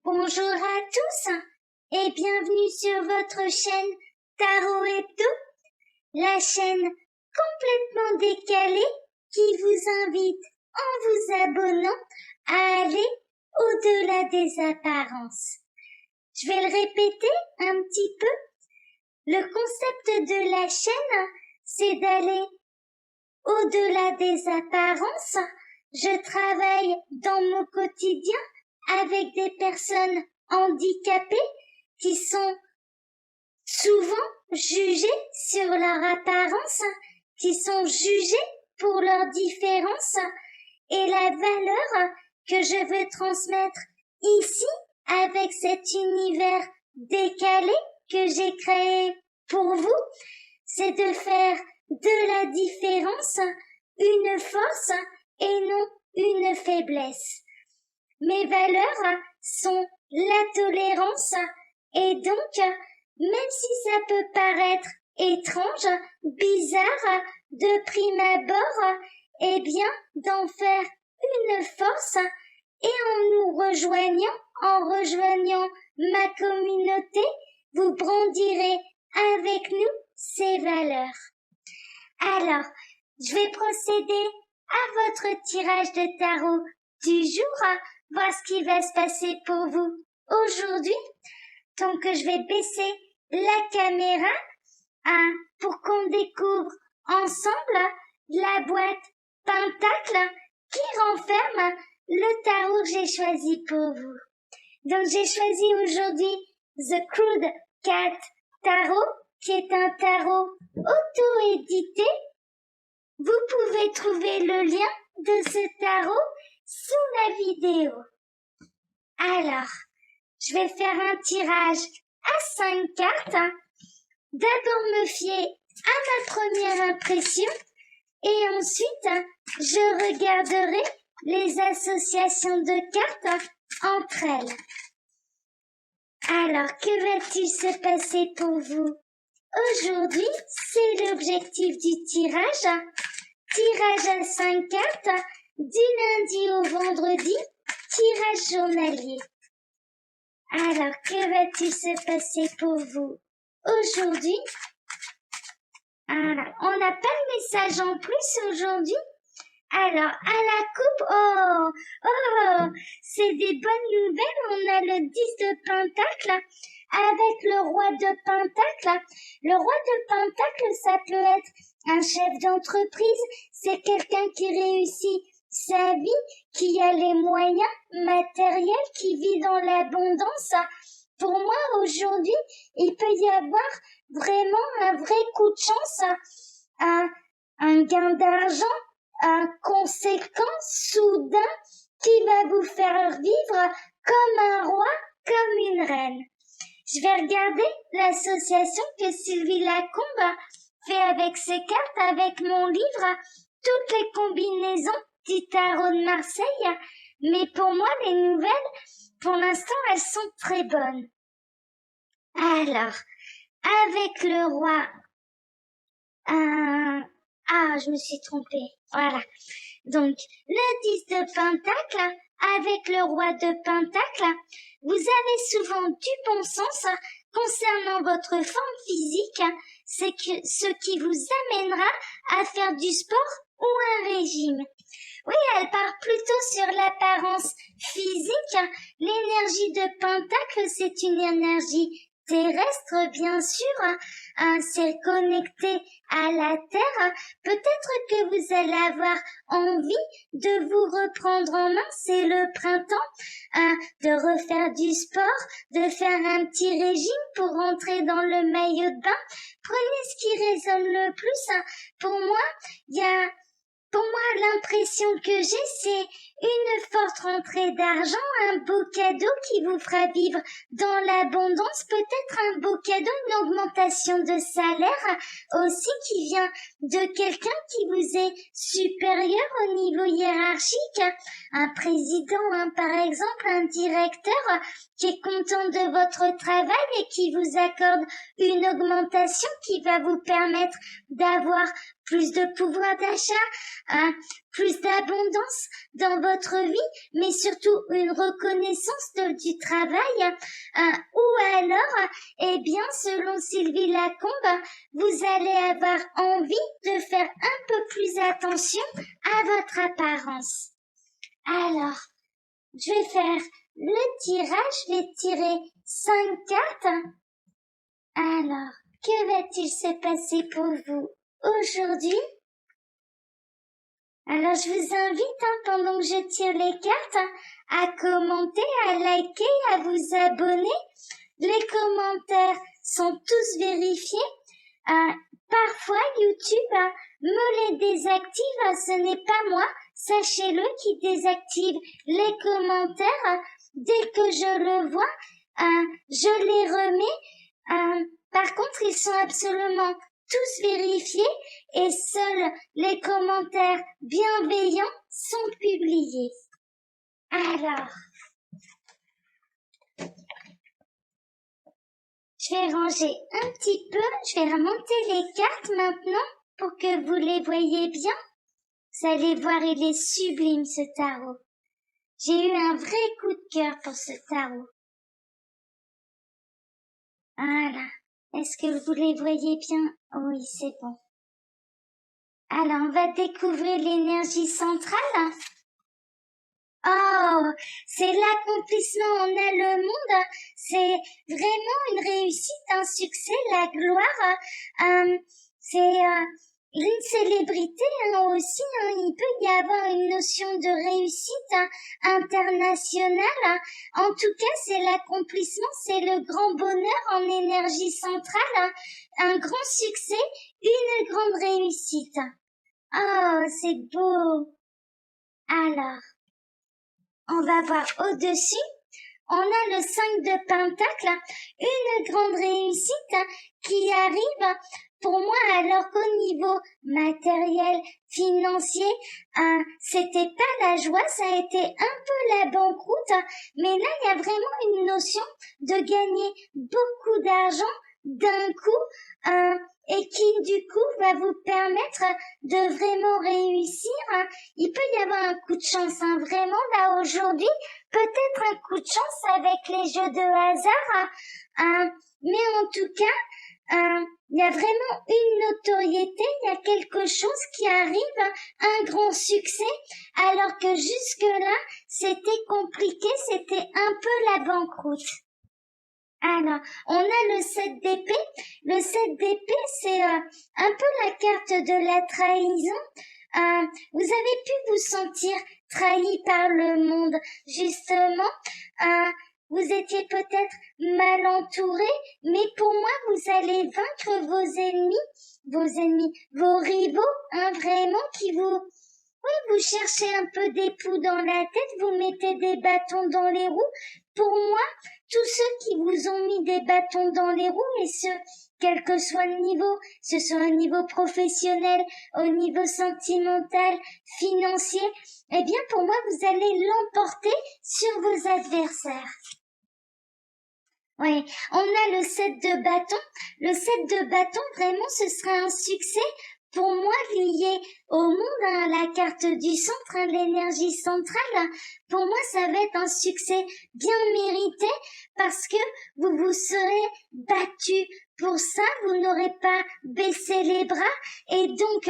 Bonjour à tous et bienvenue sur votre chaîne Tarot Hebdo, la chaîne complètement décalée qui vous invite, en vous abonnant, à aller au-delà des apparences. Je vais le répéter un petit peu. Le concept de la chaîne, c'est d'aller au-delà des apparences. Je travaille dans mon quotidien avec des personnes handicapées qui sont souvent jugées sur leur apparence, qui sont jugées pour leur différence, et la valeur que je veux transmettre ici avec cet univers décalé que j'ai créé pour vous, c'est de faire de la différence une force et non une faiblesse. Mes valeurs sont la tolérance et donc, même si ça peut paraître étrange, bizarre, de prime abord, eh bien, d'en faire une force et en rejoignant ma communauté, vous brandirez avec nous ces valeurs. Alors, je vais procéder à votre tirage de tarot du jour, voir ce qui va se passer pour vous aujourd'hui. Donc, je vais baisser la caméra pour qu'on découvre ensemble la boîte Pentacle qui renferme le tarot que j'ai choisi pour vous. Donc, j'ai choisi aujourd'hui The Crude Cat Tarot, qui est un tarot auto-édité. Vous pouvez trouver le lien de ce tarot sous la vidéo. Alors, je vais faire un tirage à 5 cartes. D'abord me fier à ma première impression et ensuite je regarderai les associations de cartes entre elles. Alors, que va-t-il se passer pour vous? Aujourd'hui, c'est l'objectif du tirage. Tirage à 5 cartes, du lundi au vendredi, tirage journalier. Alors, que va-t-il se passer pour vous aujourd'hui? Alors, on n'a pas de message en plus aujourd'hui. Alors, à la coupe, c'est des bonnes nouvelles. On a le 10 de Pentacle avec le roi de Pentacle. Le roi de Pentacle, ça peut être un chef d'entreprise. C'est quelqu'un qui réussit sa vie, qui a les moyens matériels, qui vit dans l'abondance. Pour moi, aujourd'hui, il peut y avoir vraiment un vrai coup de chance, un gain d'argent, conséquent, soudain, qui va vous faire vivre comme un roi, comme une reine. Je vais regarder l'association que Sylvie Lacombe fait avec ses cartes, avec mon livre, toutes les combinaisons du tarot de Marseille. Mais pour moi, les nouvelles, pour l'instant, elles sont très bonnes. Alors, avec le roi, je me suis trompée. Voilà. Donc, le 10 de Pentacle, avec le roi de Pentacle, vous avez souvent du bon sens concernant votre forme physique, c'est ce qui vous amènera à faire du sport ou un régime. Oui, elle part plutôt sur l'apparence physique. L'énergie de Pentacle, c'est une énergie terrestre, bien sûr, c'est connecté à la Terre. Peut-être que vous allez avoir envie de vous reprendre en main, c'est le printemps, de refaire du sport, de faire un petit régime pour rentrer dans le maillot de bain. Prenez ce qui résonne le plus. Pour moi, l'impression que j'ai, c'est une forte rentrée d'argent, un beau cadeau qui vous fera vivre dans l'abondance, peut-être un beau cadeau, une augmentation de salaire aussi qui vient de quelqu'un qui vous est supérieur au niveau hiérarchique, un président, par exemple, un directeur qui est content de votre travail et qui vous accorde une augmentation qui va vous permettre d'avoir plus de pouvoir d'achat, plus d'abondance dans votre vie, mais surtout une reconnaissance du travail, ou alors, eh bien, selon Sylvie Lacombe, vous allez avoir envie de faire un peu plus attention à votre apparence. Alors, je vais faire le tirage, je vais tirer 5 cartes. Alors, que va-t-il se passer pour vous aujourd'hui? Alors, je vous invite, pendant que je tire les cartes, à commenter, à liker, à vous abonner. Les commentaires sont tous vérifiés. Parfois, YouTube me les désactive. Ce n'est pas moi, sachez-le, qui désactive les commentaires. Dès que je le vois, je les remets. Par contre, ils sont absolument tous vérifiés et seuls les commentaires bienveillants sont publiés. Alors, je vais ranger un petit peu, je vais remonter les cartes maintenant pour que vous les voyez bien. Vous allez voir, il est sublime ce tarot. J'ai eu un vrai coup de cœur pour ce tarot. Voilà. Est-ce que vous les voyez bien? Oui, c'est bon. Alors, on va découvrir l'énergie centrale. Oh, c'est l'accomplissement, on a le monde, c'est vraiment une réussite, un succès, la gloire, c'est une célébrité aussi, il peut y avoir une notion de réussite internationale. En tout cas, c'est l'accomplissement, c'est le grand bonheur en énergie centrale, un grand succès, une grande réussite. Oh, c'est beau. Alors, on va voir au-dessus, on a le 5 de Pentacle, une grande réussite qui arrive pour moi alors qu'au niveau matériel, financier, c'était pas la joie, ça a été un peu la banqueroute, mais là il y a vraiment une notion de gagner beaucoup d'argent d'un coup, et qui du coup va vous permettre de vraiment réussir. Il peut y avoir un coup de chance, vraiment là aujourd'hui, peut-être un coup de chance avec les jeux de hasard, mais en tout cas, il y a vraiment une notoriété, il y a quelque chose qui arrive, un grand succès, alors que jusque-là, c'était compliqué, c'était un peu la banqueroute. Alors, on a le 7 d'épée. Le 7 d'épée, c'est un peu la carte de la trahison. Vous avez pu vous sentir trahi par le monde, justement. Vous étiez peut-être mal entouré, mais pour moi, vous allez vaincre vos ennemis, vos rivaux, vraiment, qui vous... Oui, vous cherchez un peu des poux dans la tête, vous mettez des bâtons dans les roues. Pour moi, tous ceux qui vous ont mis des bâtons dans les roues, et ce, quel que soit le niveau, ce soit au niveau professionnel, au niveau sentimental, financier, eh bien pour moi, vous allez l'emporter sur vos adversaires. Oui, on a le 7 de bâton. Le 7 de bâton, vraiment, ce sera un succès pour moi lié au monde, la carte du centre, l'énergie centrale. Pour moi, ça va être un succès bien mérité parce que vous vous serez battu pour ça, vous n'aurez pas baissé les bras et donc,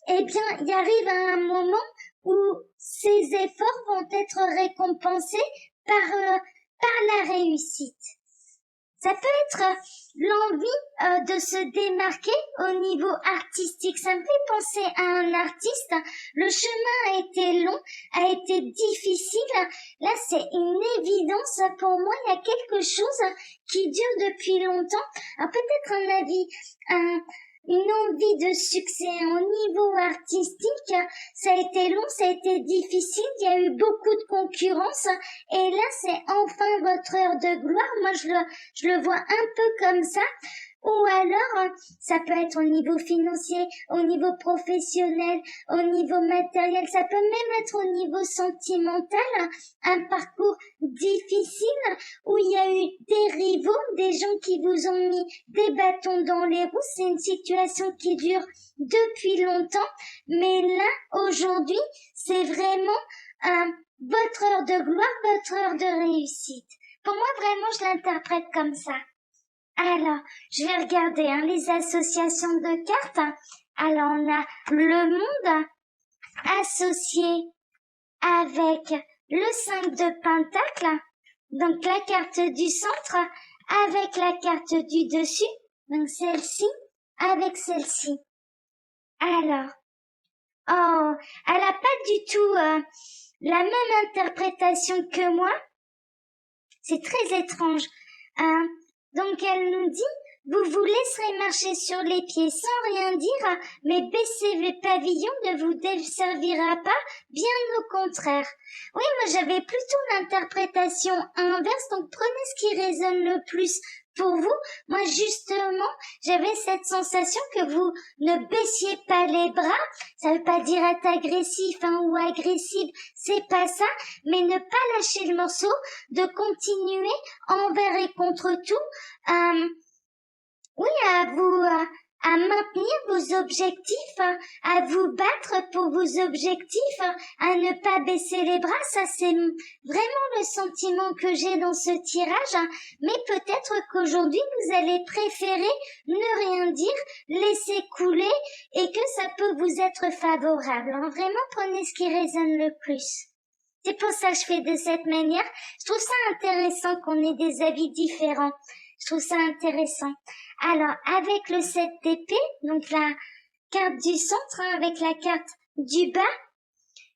eh bien, il arrive un moment où ces efforts vont être récompensés par la réussite. Ça peut être l'envie de se démarquer au niveau artistique. Ça me fait penser à un artiste. Le chemin a été long, a été difficile. Là, c'est une évidence pour moi. Il y a quelque chose qui dure depuis longtemps. Peut-être un avis, une envie de succès au niveau artistique. Ça a été long, ça a été difficile, il y a eu beaucoup de concurrence et là c'est enfin votre heure de gloire. Moi je le vois un peu comme ça. Ou alors, ça peut être au niveau financier, au niveau professionnel, au niveau matériel, ça peut même être au niveau sentimental, un parcours difficile, où il y a eu des rivaux, des gens qui vous ont mis des bâtons dans les roues. C'est une situation qui dure depuis longtemps, mais là, aujourd'hui, c'est vraiment votre heure de gloire, votre heure de réussite. Pour moi, vraiment, je l'interprète comme ça. Alors, je vais regarder les associations de cartes. Alors, on a le monde associé avec le 5 de Pentacle, donc la carte du centre avec la carte du dessus, donc celle-ci avec celle-ci. Alors, oh, elle n'a pas du tout la même interprétation que moi. C'est très étrange. Donc elle nous dit, vous vous laisserez marcher sur les pieds sans rien dire, mais baisser le pavillon ne vous desservira pas, bien au contraire. Oui, moi j'avais plutôt l'interprétation inverse, donc prenez ce qui résonne le plus pour vous. Moi justement, j'avais cette sensation que vous ne baissiez pas les bras. Ça veut pas dire être agressif ou agressive, c'est pas ça, mais ne pas lâcher le morceau, de continuer envers et contre tout. Oui, à maintenir vos objectifs, à vous battre pour vos objectifs, à ne pas baisser les bras. Ça, c'est vraiment le sentiment que j'ai dans ce tirage. Mais peut-être qu'aujourd'hui, vous allez préférer ne rien dire, laisser couler et que ça peut vous être favorable. Vraiment, prenez ce qui résonne le plus. C'est pour ça que je fais de cette manière. Je trouve ça intéressant qu'on ait des avis différents. Je trouve ça intéressant. Alors, avec le 7 d'épée, donc la carte du centre, avec la carte du bas,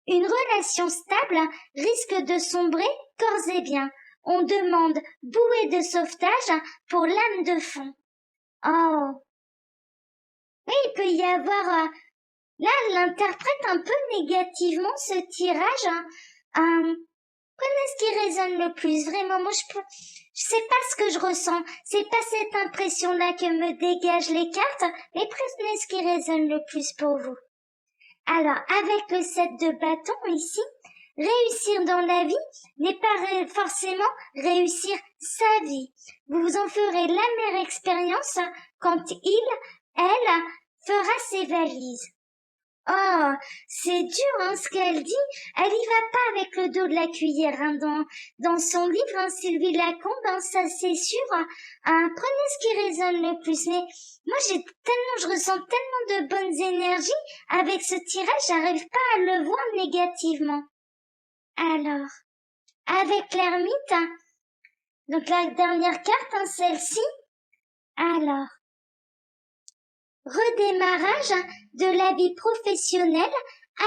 une relation stable risque de sombrer corps et biens. On demande bouée de sauvetage pour l'âme de fond. Oh. Oui, il peut y avoir... là, elle l'interprète un peu négativement, ce tirage. Prenez ce qui résonne le plus. Vraiment, moi, je sais pas ce que je ressens. C'est pas cette impression-là que me dégagent les cartes, mais prenez ce qui résonne le plus pour vous. Alors, avec le 7 de bâton ici, réussir dans la vie n'est pas forcément réussir sa vie. Vous en ferez la meilleure expérience quand elle, fera ses valises. Oh, c'est dur, ce qu'elle dit. Elle y va pas avec le dos de la cuillère, dans son livre, Sylvie Lacombe, ça c'est sûr. Prenez ce qui résonne le plus. Mais moi, je ressens tellement de bonnes énergies. Avec ce tirage, j'arrive pas à le voir négativement. Alors, avec l'ermite, donc la dernière carte, celle-ci. Alors, redémarrage de la vie professionnelle,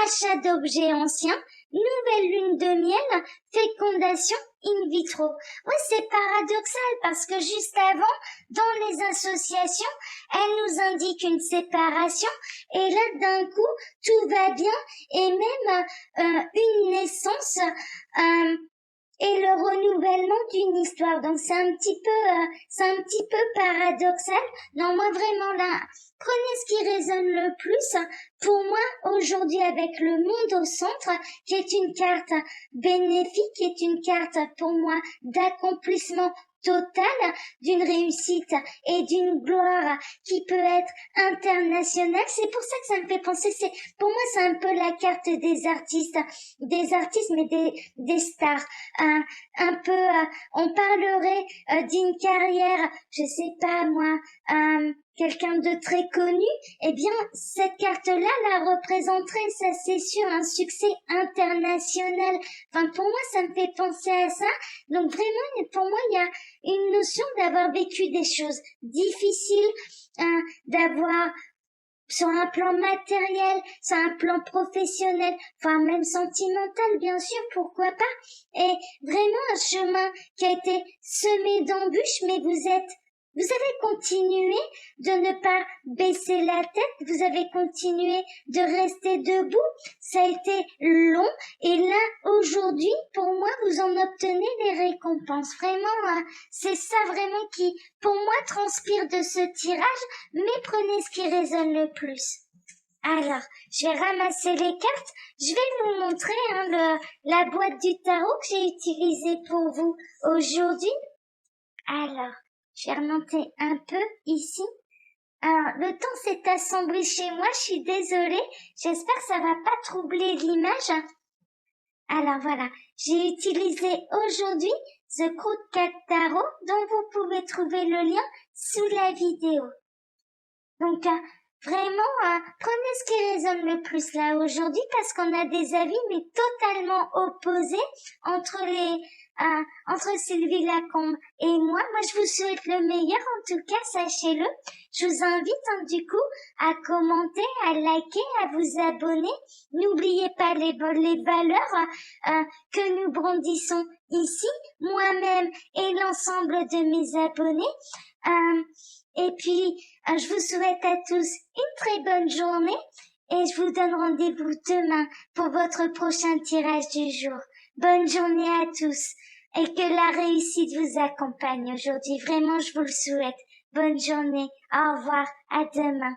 achat d'objets anciens, nouvelle lune de miel, fécondation in vitro. Oui, c'est paradoxal parce que juste avant, dans les associations, elle nous indique une séparation et là, d'un coup, tout va bien et même une naissance et le renouvellement d'une histoire. Donc c'est un petit peu paradoxal. Non, moi vraiment là, prenez ce qui résonne le plus. Pour moi, aujourd'hui, avec le monde au centre, qui est une carte bénéfique, qui est une carte pour moi d'accomplissement total, d'une réussite et d'une gloire qui peut être internationale. C'est pour ça que ça me fait penser, pour moi c'est un peu la carte des artistes mais des stars. Un peu, on parlerait d'une carrière, je sais pas moi, quelqu'un de très connu, eh bien cette carte-là la représenterait, ça c'est sûr, un succès international. Enfin pour moi ça me fait penser à ça. Donc vraiment pour moi il y a une notion d'avoir vécu des choses difficiles, d'avoir sur un plan matériel, sur un plan professionnel, enfin même sentimental bien sûr, pourquoi pas, et vraiment un chemin qui a été semé d'embûches, mais vous avez continué de ne pas baisser la tête, vous avez continué de rester debout, ça a été long, et là, aujourd'hui, pour moi, vous en obtenez les récompenses. Vraiment, c'est ça vraiment qui, pour moi, transpire de ce tirage, mais prenez ce qui résonne le plus. Alors, je vais ramasser les cartes. Je vais vous montrer la boîte du tarot que j'ai utilisée pour vous aujourd'hui. Alors, je vais remonter un peu ici. Alors, le temps s'est assombri chez moi, je suis désolée. J'espère que ça va pas troubler l'image. Alors voilà, j'ai utilisé aujourd'hui The Crooked Cat Tarot, dont vous pouvez trouver le lien sous la vidéo. Donc, vraiment, prenez ce qui résonne le plus là aujourd'hui, parce qu'on a des avis mais totalement opposés entre Sylvie Lacombe et moi. Moi, je vous souhaite le meilleur, en tout cas, sachez-le. Je vous invite, du coup, à commenter, à liker, à vous abonner. N'oubliez pas les valeurs que nous brandissons ici, moi-même et l'ensemble de mes abonnés. Et puis, je vous souhaite à tous une très bonne journée et je vous donne rendez-vous demain pour votre prochain tirage du jour. Bonne journée à tous et que la réussite vous accompagne aujourd'hui. Vraiment, je vous le souhaite. Bonne journée. Au revoir. À demain.